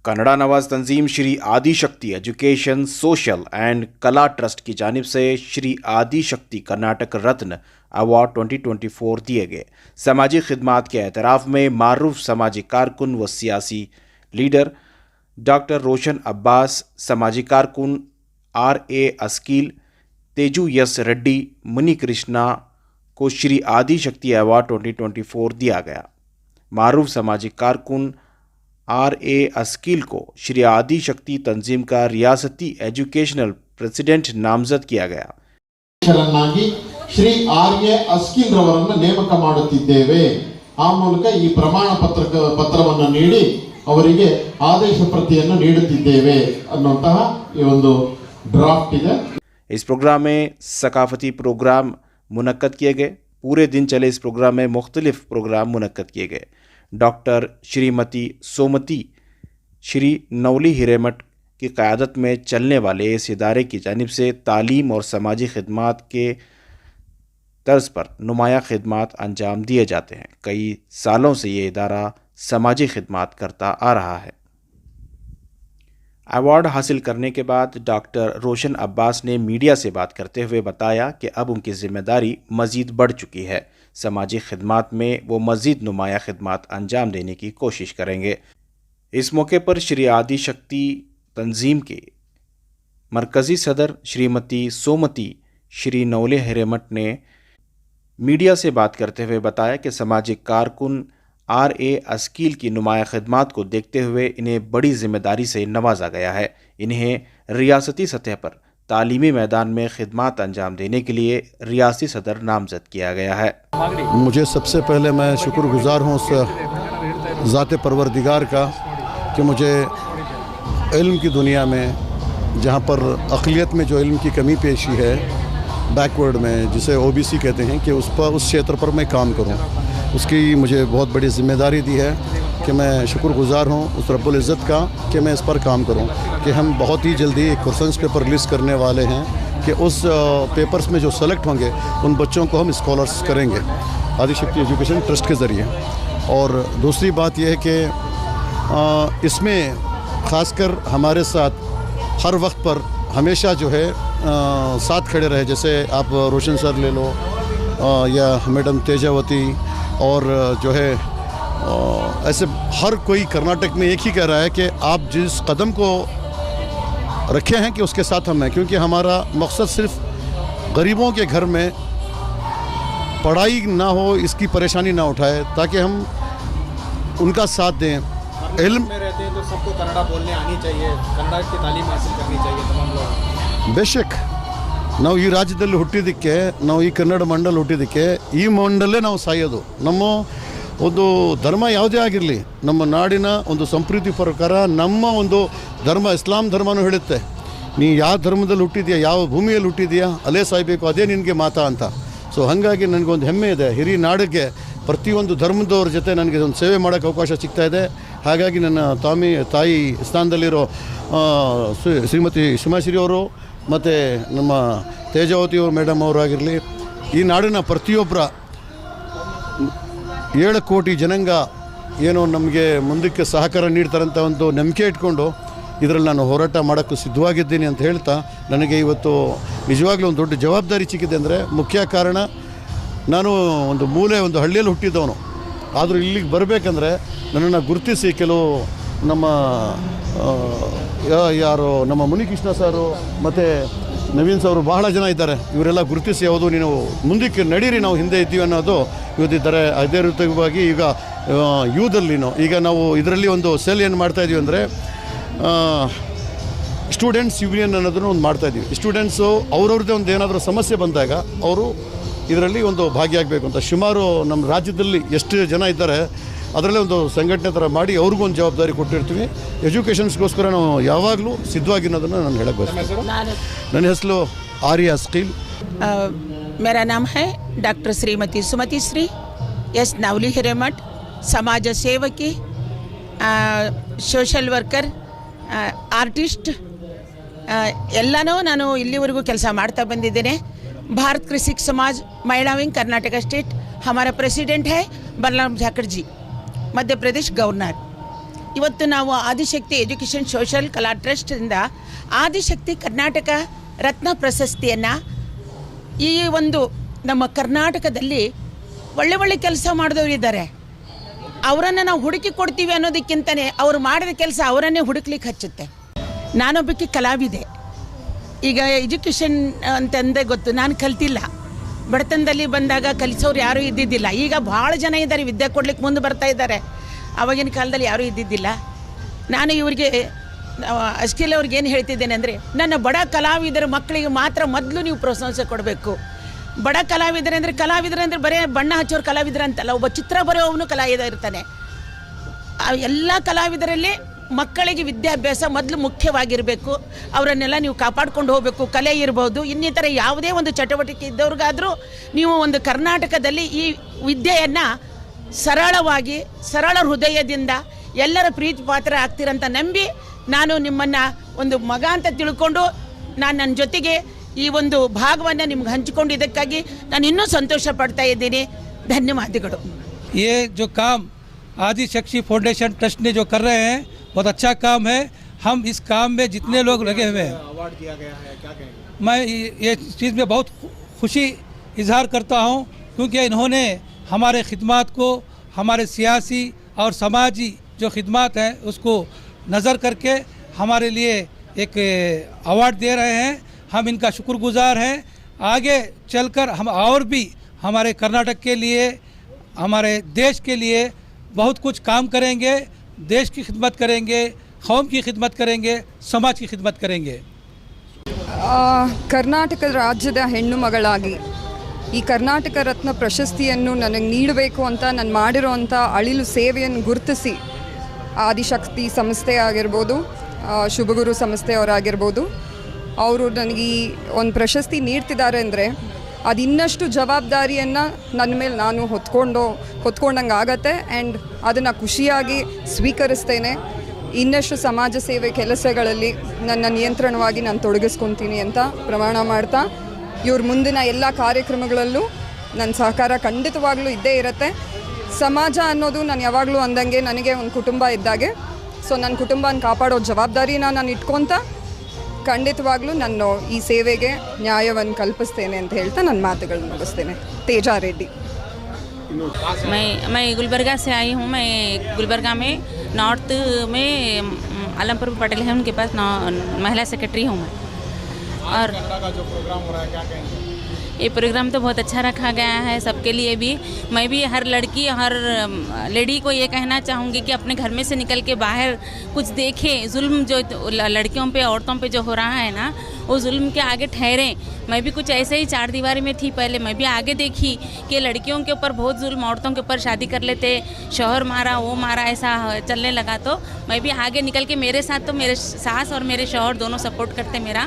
कन्नड़ा नवाज तंजीम श्री आदि शक्ति education social and कला ट्रस्ट की जानिब से श्री आदि शक्ति कर्नाटक रत्न अवार्ड 2024 दिए गए। समाजी खिदमात के एतराफ़ में मारूफ समाजी कारकुन व सियासी लीडर डॉक्टर रोशन अब्बास, समाजी कारकुन R.A. अस्कील, तेजू यस रेड्डी, मुनि कृष्णा को श्री आदि शक्ति अवार्ड 2024 दिया गया। मारूफ समाजी कारकुन R.A. अस्कील को श्री आदि शक्ति तंजीम का रियासती एजुकेशनल प्रेसिडेंट नामजद किया गया। श्री R.A. अस्कील रवरನ್ನು ನೇಮಕ ಮಾಡುತ್ತಿದ್ದೇವೆ। ಆ ಮೂಲಕ ಈ ಪ್ರಮಾಣ ಪತ್ರವನ್ನು ನೀಡಿ ಅವರಿಗೆ ಆದೇಶ ಪ್ರತಿಯನ್ನು ನೀಡುತ್ತಿದ್ದೇವೆ ಅನ್ನುವಂತಹ ಈ ಒಂದು ಡ್ರಾಫ್ಟ್ ಇದೆ। इस प्रोग्राम में सकाफती प्रोग्राम मुनक्कद किए गए। पूरे दिन चले इस प्रोग्राम में मुख्तलिफ प्रोग्राम मुनक्कद किए गए। डॉक्टर श्रीमती सोमती श्री नवली हिरेमठ की क़यादत में चलने वाले इस इदारे की जानिब से तालीम और समाजी खिदमात के तर्ज पर नुमायाँ खिदमात अंजाम दिए जाते हैं। कई सालों से ये इदारा समाजी खिदमात करता आ रहा है। अवार्ड हासिल करने के बाद डॉक्टर रोशन अब्बास ने मीडिया से बात करते हुए बताया कि अब उनकी ज़िम्मेदारी मज़ीद बढ़ चुकी है। समाजी खिदमात में वो मज़ीद नुमाया खिदमात अंजाम देने की कोशिश करेंगे। इस मौके पर श्री आदि शक्ति तंजीम के मरकज़ी सदर श्रीमती सोमती श्री नवले हिरेमठ ने मीडिया से बात करते हुए बताया कि समाजी कारकुन R.A. अस्कील की नुमाया खिदमात को देखते हुए इन्हें बड़ी ज़िम्मेदारी से नवाजा गया है। इन्हें रियासती सतह पर तालीमी मैदान में खिदमात अंजाम देने के लिए रियासती सदर नामजद किया गया है। मुझे सबसे पहले मैं शुक्रगुजार हूँ उस ज़ात परवरदिगार का कि मुझे इल्म की दुनिया में जहाँ पर अक़लियत में जो इल्म की कमी पेशी है, बैकवर्ड में जिसे OBC कहते हैं, कि उस क्षेत्र पर मैं काम करूँ, उसकी मुझे बहुत बड़ी ज़िम्मेदारी दी है कि मैं शुक्रगुजार हूँ उस रब्बुल इज़्ज़त का कि मैं इस पर काम करूँ। कि हम बहुत ही जल्दी एक क्वेश्चंस पेपर रिलीज़ करने वाले हैं कि उस पेपर्स में जो सेलेक्ट होंगे उन बच्चों को हम स्कॉलर्स करेंगे आदि शक्ति एजुकेशन ट्रस्ट के ज़रिए। और दूसरी बात यह है कि इसमें ख़ासकर हमारे साथ हर वक्त पर हमेशा जो है साथ खड़े रहे, जैसे आप रोशन सर ले लो या मैडम तेजावती, और जो है ऐसे हर कोई कर्नाटक में एक ही कह रहा है कि आप जिस कदम को रखे हैं कि उसके साथ हम हैं, क्योंकि हमारा मकसद सिर्फ गरीबों के घर में पढ़ाई ना हो, इसकी परेशानी ना उठाए, ताकि हम उनका साथ दें। इल्म में रहते हैं तो सबको कन्नड़ा बोलने आनी चाहिए, कन्नड़ा की तालीम हासिल करनी चाहिए तमाम लोग। बेशक ನಾವು ಈ ರಾಜ್ಯದಲ್ಲಿ ಹುಟ್ಟಿದ್ದಕ್ಕೆ, ನಾವು ಈ ಕನ್ನಡ ಮಂಡಲ ಹುಟ್ಟಿದ್ದಕ್ಕೆ, ಈ ಮಂಡಲೇ ನಾವು ಸಾಯೋದು. ನಮ್ಮ ಒಂದು ಧರ್ಮ ಯಾವುದೇ ಆಗಿರಲಿ, ನಮ್ಮ ನಾಡಿನ ಒಂದು ಸಂಪ್ರೀತಿ ಪ್ರಕಾರ ನಮ್ಮ ಒಂದು ಧರ್ಮ ಇಸ್ಲಾಂ ಧರ್ಮನೂ ಹೇಳುತ್ತೆ, ನೀ ಯಾವ ಧರ್ಮದಲ್ಲಿ ಹುಟ್ಟಿದೆಯಾ, ಯಾವ ಭೂಮಿಯಲ್ಲಿ ಹುಟ್ಟಿದೆಯಾ ಅಲ್ಲೇ ಸಾಯಬೇಕು, ಅದೇ ನಿನಗೆ ಮಾತಾ ಅಂತ. ಸೊ ಹಾಗಾಗಿ ನನಗೊಂದು ಹೆಮ್ಮೆ ಇದೆ, ಹಿರಿಯ ನಾಡಿಗೆ ಪ್ರತಿಯೊಂದು ಧರ್ಮದವ್ರ ಜೊತೆ ನನಗೆ ಒಂದು ಸೇವೆ ಮಾಡೋಕ್ಕೆ ಅವಕಾಶ ಸಿಗ್ತಾ ಇದೆ. ಹಾಗಾಗಿ ನನ್ನ ತಾಯಿ ಸ್ಥಾನದಲ್ಲಿರೋ ಶ್ರೀಮತಿ ಸುಮಾಶ್ರೀ ಅವರು ಮತ್ತು ನಮ್ಮ ತೇಜಾವತಿಯವರು ಮೇಡಮ್ ಅವರಾಗಿರಲಿ, ಈ ನಾಡಿನ ಪ್ರತಿಯೊಬ್ಬರ 7 ಕೋಟಿ ಜನಾಂಗ ಏನೋ ನಮಗೆ ಮುಂದಕ್ಕೆ ಸಹಕಾರ ನೀಡ್ತಾರಂತ ಒಂದು ನಂಬಿಕೆ ಇಟ್ಕೊಂಡು ಇದರಲ್ಲಿ ನಾನು ಹೋರಾಟ ಮಾಡೋಕ್ಕೂ ಸಿದ್ಧವಾಗಿದ್ದೀನಿ ಅಂತ ಹೇಳ್ತಾ, ನನಗೆ ಇವತ್ತು ನಿಜವಾಗ್ಲೂ ಒಂದು ದೊಡ್ಡ ಜವಾಬ್ದಾರಿ ಸಿಕ್ಕಿದೆ. ಅಂದರೆ ಮುಖ್ಯ ಕಾರಣ, ನಾನು ಒಂದು ಹಳ್ಳಿಯಲ್ಲಿ ಹುಟ್ಟಿದ್ದವನು, ಆದರೂ ಇಲ್ಲಿಗೆ ಬರಬೇಕಂದ್ರೆ ನನ್ನನ್ನು ಗುರುತಿಸಿ ಕೆಲವು ನಮ್ಮ ಯಾರು ನಮ್ಮ ಮುನಿಕೃಷ್ಣ ಸಾರು ಮತ್ತು ನವೀನ್ ಸಾರು ಬಹಳ ಜನ ಇದ್ದಾರೆ, ಇವರೆಲ್ಲ ಗುರುತಿಸಿ ಯಾವುದು ನೀನು ಮುಂದಕ್ಕೆ ನಡೀರಿ, ನಾವು ಹಿಂದೆ ಇದ್ದೀವಿ ಅನ್ನೋದು ಇವತ್ತಿದ್ದಾರೆ. ಅದೇ ರೀತಿಯಾಗಿ ಈಗ ಈಗ ನಾವು ಇದರಲ್ಲಿ ಒಂದು ಸೆಲ್ ಏನು ಮಾಡ್ತಾಯಿದ್ದೀವಿ ಅಂದರೆ ಸ್ಟೂಡೆಂಟ್ಸ್ ಯೂನಿಯನ್ ಅನ್ನೋದನ್ನು ಒಂದು ಮಾಡ್ತಾಯಿದ್ದೀವಿ. ಸ್ಟೂಡೆಂಟ್ಸು ಅವ್ರವ್ರದ್ದೇ ಒಂದು ಏನಾದರೂ ಸಮಸ್ಯೆ ಬಂದಾಗ ಅವರು ಇದರಲ್ಲಿ ಒಂದು ಭಾಗಿಯಾಗಬೇಕು ಅಂತ ಸುಮಾರು ನಮ್ಮ ರಾಜ್ಯದಲ್ಲಿ ಎಷ್ಟು ಜನ ಇದ್ದಾರೆ ಅದರಲ್ಲೇ ಒಂದು ಸಂಘಟನೆ ಥರ ಮಾಡಿ ಅವ್ರಿಗೂ ಒಂದು ಜವಾಬ್ದಾರಿ ಕೊಟ್ಟಿರ್ತೀವಿ. ಎಜುಕೇಷನ್ಸ್ಗೋಸ್ಕರ ನಾವು ಯಾವಾಗಲೂ ಸಿದ್ಧವಾಗಿರೋದನ್ನು ನಾನು ಹೇಳಕ್ಕೆ ಬಯಸ್ತೀನಿ. ನನ್ನ ಹೆಸರು R.A. अस्कील। मेरा नाम है डॉक्टर श्रीमती सुमति श्री एस नवली हिरेमठ, समाज सेवकी, ಸೋಷಲ್ ವರ್ಕರ್, ಆರ್ಟಿಸ್ಟ್, ಎಲ್ಲನೂ ನಾನು ಇಲ್ಲಿವರೆಗೂ ಕೆಲಸ ಮಾಡ್ತಾ ಬಂದಿದ್ದೇನೆ. भारत कृषि समाज महिला विंग कर्नाटक स्टेट, हमारा प्रेसिडेंट है बलराम झाकड़ जी, मध्य प्रदेश गवर्नर। ಇವತ್ತು ನಾವು ಆದಿಶಕ್ತಿ ಎಜುಕೇಷನ್ ಸೋಷಲ್ ಕಲಾ ಟ್ರಸ್ಟಿಂದ ಆದಿಶಕ್ತಿ ಕರ್ನಾಟಕ ರತ್ನ ಪ್ರಶಸ್ತಿಯನ್ನು ಈ ಒಂದು ನಮ್ಮ ಕರ್ನಾಟಕದಲ್ಲಿ ಒಳ್ಳೆ ಕೆಲಸ ಮಾಡಿದವರು ಇದ್ದಾರೆ, ಅವರನ್ನು ನಾವು ಹುಡುಕಿ ಕೊಡ್ತೀವಿ ಅನ್ನೋದಕ್ಕಿಂತಲೇ ಅವರು ಮಾಡಿದ ಕೆಲಸ ಅವರನ್ನೇ ಹುಡುಕ್ಲಿಕ್ಕೆ ಹಚ್ಚುತ್ತೆ. ನಾನೊಬ್ಬಕ್ಕೆ ಕಲಾವಿದೆ. ಈಗ ಎಜುಕೇಷನ್ ಅಂತಂದೇ ಗೊತ್ತು, ನಾನು ಕಲ್ತಿಲ್ಲ. ಬಡತನದಲ್ಲಿ ಬಂದಾಗ ಕಲಿಸೋರು ಯಾರೂ ಇದ್ದಿದ್ದಿಲ್ಲ. ಈಗ ಭಾಳ ಜನ ಇದ್ದಾರೆ, ವಿದ್ಯೆ ಕೊಡ್ಲಿಕ್ಕೆ ಮುಂದೆ ಬರ್ತಾ ಇದ್ದಾರೆ. ಆವಾಗಿನ ಕಾಲದಲ್ಲಿ ಯಾರೂ ಇದ್ದಿದ್ದಿಲ್ಲ. ನಾನು ಇವರಿಗೆ ಅಸ್ಕಿಲ್ ಅವ್ರಿಗೆ ಏನು ಹೇಳ್ತಿದ್ದೇನೆ ಅಂದರೆ, ನನ್ನ ಬಡ ಕಲಾವಿದರ ಮಕ್ಕಳಿಗೆ ಮಾತ್ರ ಮೊದಲು ನೀವು ಪ್ರೋತ್ಸಾಹ ಕೊಡಬೇಕು. ಬಡ ಕಲಾವಿದರಂದರೆ ಬರೀ ಬಣ್ಣ ಹಚ್ಚೋರು ಕಲಾವಿದ್ರ ಅಂತಲ್ಲ, ಒಬ್ಬ ಚಿತ್ರ ಬರೆಯೋವನು ಕಲಾವಿದ ಇರ್ತಾನೆ. ಎಲ್ಲ ಕಲಾವಿದರಲ್ಲಿ ಮಕ್ಕಳಿಗೆ ವಿದ್ಯಾಭ್ಯಾಸ ಮೊದಲು ಮುಖ್ಯವಾಗಿರಬೇಕು. ಅವರನ್ನೆಲ್ಲ ನೀವು ಕಾಪಾಡ್ಕೊಂಡು ಹೋಗಬೇಕು. ಕಲೆ ಇರ್ಬೋದು, ಇನ್ನಿತರ ಯಾವುದೇ ಒಂದು ಚಟುವಟಿಕೆ ಇದ್ದವ್ರಿಗಾದರೂ ನೀವು ಒಂದು ಕರ್ನಾಟಕದಲ್ಲಿ ಈ ವಿದ್ಯೆಯನ್ನು ಸರಳವಾಗಿ ಸರಳ ಹೃದಯದಿಂದ ಎಲ್ಲರ ಪ್ರೀತಿ ಪಾತ್ರ ಆಗ್ತೀರಂತ ನಂಬಿ ನಾನು ನಿಮ್ಮನ್ನು ಒಂದು ಮಗ ಅಂತ ತಿಳ್ಕೊಂಡು ನಾನು ನನ್ನ ಜೊತೆಗೆ ಈ ಒಂದು ಭಾಗವನ್ನು ನಿಮ್ಗೆ ಹಂಚಿಕೊಂಡಿದ್ದಕ್ಕಾಗಿ ನಾನು ಇನ್ನೂ ಸಂತೋಷ ಪಡ್ತಾ ಇದ್ದೀನಿ. ಧನ್ಯವಾದಗಳು. ये जो काम आदिशक्ति फाउंडेशन ट्रस्ट ने जो कर रहे हैं बहुत अच्छा काम है. हम इस काम में जितने लोग लगे हुए हैं, अवार्ड दिया गया है, क्या कहेंगे? मैं ये चीज़ में बहुत खुशी इजहार करता हूँ, क्योंकि इन्होंने हमारे खिदमात को, हमारे सियासी और समाजी जो खिदमात हैं उसको नज़र करके हमारे लिए एक अवार्ड दे रहे हैं. हम इनका शुक्रगुजार हैं. आगे चलकर हम और भी हमारे कर्नाटक के लिए, हमारे देश के लिए बहुत कुछ काम करेंगे. देश की खिदमत करेंगे, कौम की खिदमत करेंगे, समाज की खिदमत करेंगे. ಕರ್ನಾಟಕ ರಾಜ್ಯದ ಹೆಣ್ಣು ಮಗಳಾಗಿ ಈ ಕರ್ನಾಟಕ ರತ್ನ ಪ್ರಶಸ್ತಿಯನ್ನು ನನಗೆ ನೀಡಬೇಕು ಅಂತ ನಾನು ಮಾಡಿರೋವಂಥ ಅಳಿಲು ಸೇವೆಯನ್ನು ಗುರುತಿಸಿ ಆದಿಶಕ್ತಿ ಸಂಸ್ಥೆ ಆಗಿರ್ಬೋದು, ಶುಭಗುರು ಸಂಸ್ಥೆಯವರಾಗಿರ್ಬೋದು, ಅವರು ನನಗೆ ಈ ಒಂದು ಪ್ರಶಸ್ತಿ ನೀಡ್ತಿದ್ದಾರೆ ಅಂದರೆ ಅದು ಇನ್ನಷ್ಟು ಜವಾಬ್ದಾರಿಯನ್ನು ನನ್ನ ಮೇಲೆ ನಾನು ಹೊತ್ಕೊಂಡಂಗೆ ಆಗತ್ತೆ. ಆ್ಯಂಡ್ ಅದನ್ನು ಖುಷಿಯಾಗಿ ಸ್ವೀಕರಿಸ್ತೇನೆ. ಇನ್ನಷ್ಟು ಸಮಾಜ ಸೇವೆ ಕೆಲಸಗಳಲ್ಲಿ ನನ್ನ ನಿಯಂತ್ರಣವಾಗಿ ನಾನು ತೊಡಗಿಸ್ಕೊತೀನಿ ಅಂತ ಪ್ರಮಾಣ ಮಾಡ್ತಾ, ಇವ್ರ ಮುಂದಿನ ಎಲ್ಲ ಕಾರ್ಯಕ್ರಮಗಳಲ್ಲೂ ನನ್ನ ಸಹಕಾರ ಖಂಡಿತವಾಗ್ಲೂ ಇದ್ದೇ ಇರುತ್ತೆ. ಸಮಾಜ ಅನ್ನೋದು ನಾನು ಯಾವಾಗಲೂ ಅಂದಂಗೆ ನನಗೆ ಒಂದು ಕುಟುಂಬ ಇದ್ದಾಗೆ. ಸೊ ನನ್ನ ಕುಟುಂಬನ ಕಾಪಾಡೋ ಜವಾಬ್ದಾರಿನ ನಾನು ಇಟ್ಕೊತ ಖಂಡಿತವಾಗ್ಲೂ ನಾನು ಈ ಸೇವೆಗೆ ನ್ಯಾಯವನ್ನು ಕಲ್ಪಿಸ್ತೇನೆ ಅಂತ ಹೇಳ್ತಾ ನನ್ನ ಮಾತುಗಳನ್ನು ಮುಗಿಸ್ತೇನೆ. ತೇಜಾ ರೆಡ್ಡಿ. मैं गुलबर्गा से आई हूँ. मैं गुलबर्गा में नॉर्थ में आलमपुर पटेल है, उनके पास महिला सेक्रेटरी हूँ मैं. और कन्नड़ा का जो प्रोग्राम हो रहा है, क्या कहेंगे? ये प्रोग्राम तो बहुत अच्छा रखा गया है सबके लिए भी. मैं भी हर लड़की, हर लेडी को ये कहना चाहूँगी कि अपने घर में से निकल के बाहर कुछ देखें. जुल्म जो लड़कियों पे, औरतों पे जो हो रहा है ना, वो जुल्म के आगे ठहरें. मैं भी कुछ ऐसे ही 4 दीवारी में थी पहले. मैं भी आगे देखी कि लड़कियों के ऊपर बहुत जुल्म, औरतों के ऊपर शादी कर लेते, शौहर मारा, वो मारा, ऐसा चलने लगा. तो मैं भी आगे निकल के, मेरे साथ तो मेरे सास और मेरे शौहर दोनों सपोर्ट करते मेरा.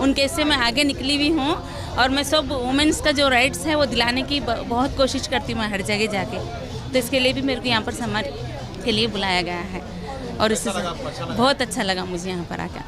उनके से मैं आगे निकली भी हूँ. और मैं सब वुमेंस का जो राइट्स है वो दिलाने की बहुत कोशिश करती हूँ हर जगह जाके. तो इसके लिए भी मेरे को यहाँ पर समाज के लिए बुलाया गया है. और इससे बहुत अच्छा लगा मुझे यहाँ पर आकर.